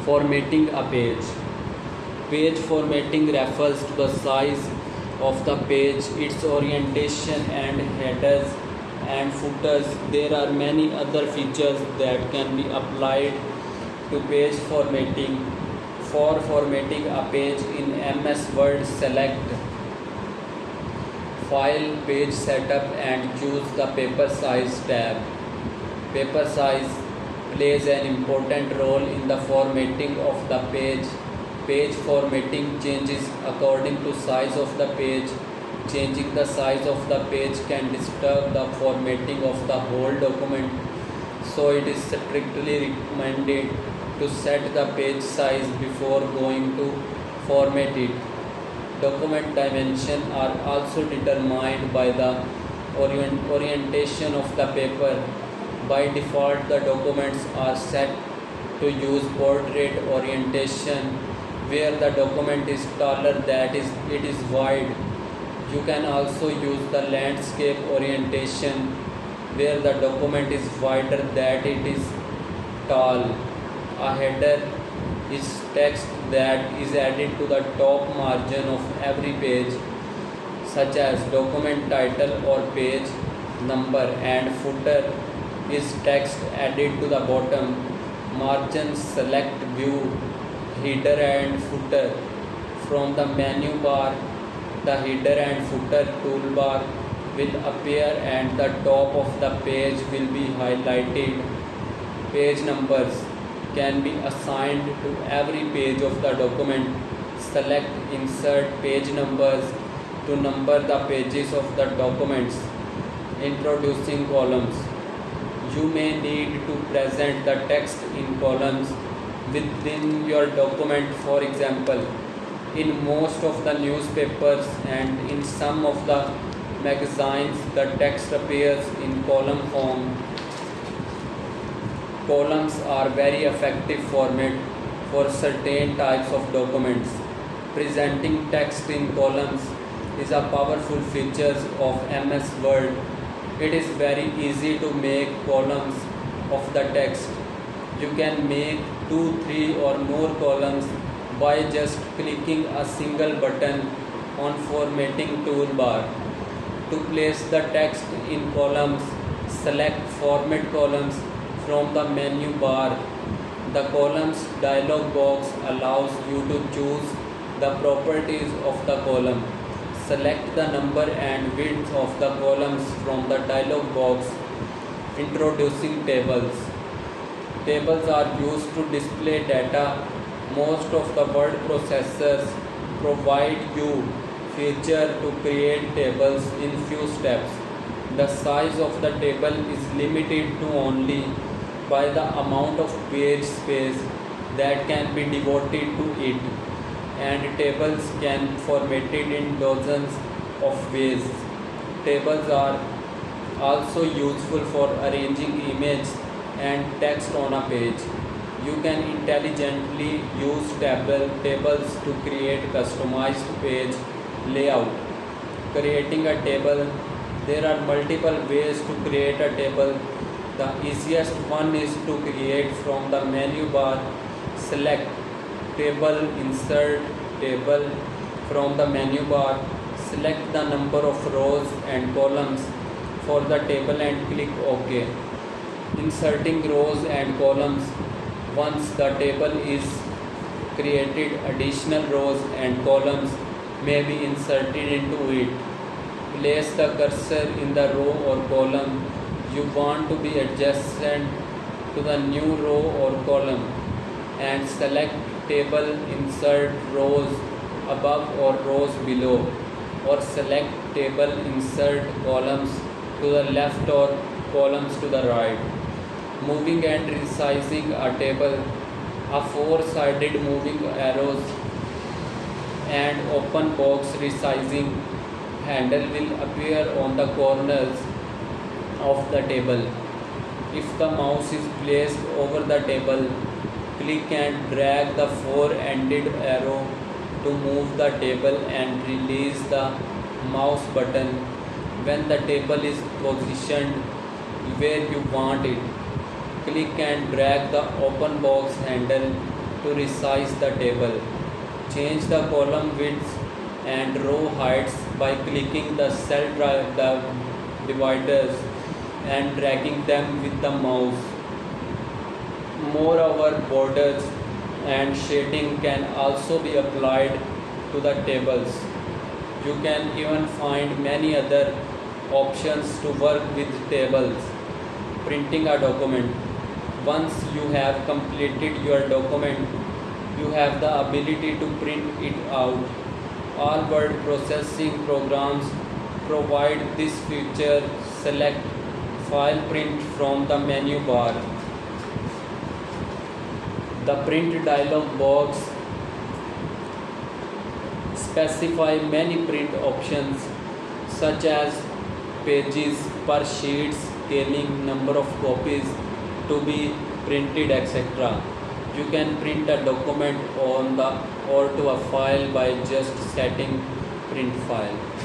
Formatting a page. Page formatting refers to the size of the page, its orientation, and headers and footers. There are many other features that can be applied to page formatting. For formatting a page in MS Word, select File, Page Setup and choose the Paper Size tab. Paper size plays an important role in the formatting of the page. Page formatting changes according to size of the page. Changing the size of the page can disturb the formatting of the whole document, so it is strictly recommended to set the page size before going to format it. Document dimensions are also determined by the orientation of the paper. By default, the documents are set to use portrait orientation, where the document is taller that is it is wide. You can also use the landscape orientation, where the document is wider that it is tall. A header is text that is added to the top margin of every page, such as document title or page number, and footer is text added to the bottom margin. Select View, Header and Footer from the menu bar. The header and footer toolbar will appear and the top of the page will be highlighted. Page numbers can be assigned to every page of the document. Select Insert Page Numbers to number the pages of the documents. Introducing columns. You may need to present the text in columns within your document. For example, in most of the newspapers and in some of the magazines, the text appears in column form. Columns are very effective format for certain types of documents. Presenting text in columns is a powerful feature of MS Word. It is very easy to make columns of the text. You can make 2, 3 or more columns by just clicking a single button on Formatting toolbar. To place the text in columns, select Format Columns from the menu bar. The Columns dialog box allows you to choose the properties of the column. Select the number and width of the columns from the dialog box. Introducing tables. Tables are used to display data. Most of the word processors provide you feature to create tables in few steps. The size of the table is limited to only by the amount of page space that can be devoted to it, and tables can be formatted in dozens of ways. Tables are also useful for arranging images and text on a page. You can intelligently use tables to create customized page layout. Creating a table. There are multiple ways to create a table. The easiest one is to create from the menu bar. Select Table, Insert Table from the menu bar. Select the number of rows and columns for the table and click OK. Inserting rows and columns. Once the table is created, additional rows and columns may be inserted into it. Place the cursor in the row or column you want to be adjacent to the new row or column, and select Table, Insert Rows above or rows below, or select Table, Insert Columns to the left or columns to the right. Moving and resizing a table. A four-sided moving arrows and open box resizing handle will appear on the corners of the table. If the mouse is placed over the table, click and drag the four-ended arrow to move the table and release the mouse button when the table is positioned where you want it. Click and drag the open box handle to resize the table. Change the column widths and row heights by clicking the dividers and dragging them with the mouse. Moreover, borders and shading can also be applied to the tables. You can even find many other options to work with tables. Printing a document. Once you have completed your document, you have the ability to print it out. All word processing programs provide this feature. Select File Print from the menu bar. The print dialog box specify many print options such as pages per sheets, scaling, number of copies to be printed, etc. You can print a document on the or to a file by just setting print file.